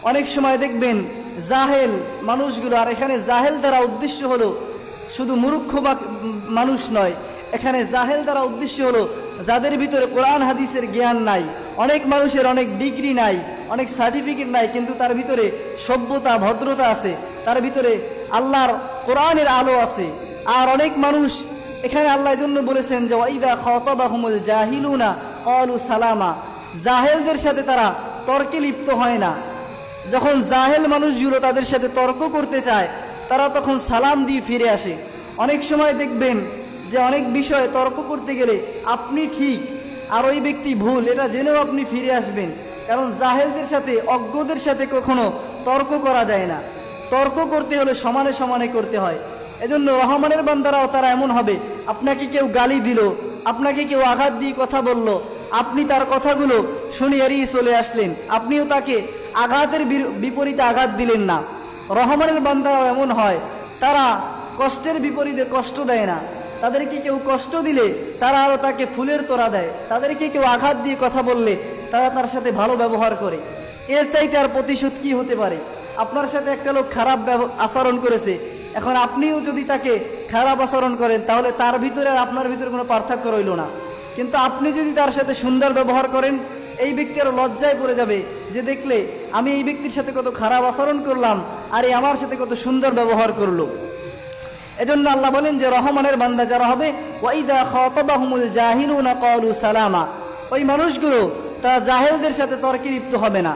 অনেক সময় দেখবেন জাহেল মানুষগুলো, আর এখানে জাহেল দ্বারা উদ্দেশ্য হলো শুধু মূর্খ বা মানুষ নয়, এখানে জাহেল দ্বারা উদ্দেশ্য হলো যাদের ভিতরে কোরআন হাদিসের জ্ঞান নাই। অনেক মানুষের অনেক ডিগ্রি নাই, অনেক সার্টিফিকেট নাই, কিন্তু তার ভিতরে সভ্যতা ভদ্রতা আছে, তার ভিতরে আল্লাহর কোরআনের আলো আছে। আর অনেক মানুষ এখানে আল্লাহ জন্য বলেছেন যে ওয়াইদা খাতাবাহুমুল জাহিলুনা ক্বালু সালামা, জাহেলদের সাথে তারা তর্কে লিপ্ত হয় না। যখন জাহেল মানুষগুলো তাদের সাথে তর্ক করতে চায়, তারা তখন সালাম দিয়ে ফিরে আসে। অনেক সময় দেখবেন যে অনেক বিষয়ে তর্ক করতে গেলে আপনি ঠিক আর ওই ব্যক্তি ভুল, এটা জেনেও আপনি ফিরে আসবেন, কারণ জাহেলদের সাথে অজ্ঞদের সাথে কখনো তর্ক করা যায় না। তর্ক করতে হলে সমানে সমানে করতে হয়। এজন্য রহমানের বান্দারাও তারা এমন হবে, আপনাকে কেউ গালি দিল, আপনাকে কেউ আঘাত দিয়ে কথা বলল, আপনি তার কথাগুলো শুনে এড়িয়ে চলে আসলেন, আপনিও তাকে আঘাতের বিপরীতে আঘাত দিলেন না। রহমানের বান্দারাও এমন হয়, তারা কষ্টের বিপরীতে কষ্ট দেয় না। তাদেরকে কেউ কষ্ট দিলে তারা আরও তাকে ফুলের তোড়া দেয়, তাদেরকে কেউ আঘাত দিয়ে কথা বললে তারা তার সাথে ভালো ব্যবহার করে। এর চাইতে আর প্রতিশোধ কি হতে পারে? আপনার সাথে একটা লোক খারাপ আচরণ করেছে, এখন আপনিও যদি তাকে খারাপ আচরণ করেন তাহলে তার ভিতরে আর আপনার ভিতরে কোনো পার্থক্য রইল না। কিন্তু আপনি যদি তার সাথে সুন্দর ব্যবহার করেন, এই ব্যক্তি আরও লজ্জায় পড়ে যাবে যে দেখলে আমি এই ব্যক্তির সাথে কত খারাপ আচরণ করলাম আর এই আমার সাথে কত সুন্দর ব্যবহার করলো। এজন্য আল্লাহ বলেন যে রহমানের বান্দা যারা হবে ওয়াইদা খাতাবাহুমুল জাহিলুনা ক্বালু সালামা, ওই মানুষগুলো তারা জাহেলদের সাথে তর্কে লিপ্ত হবে না।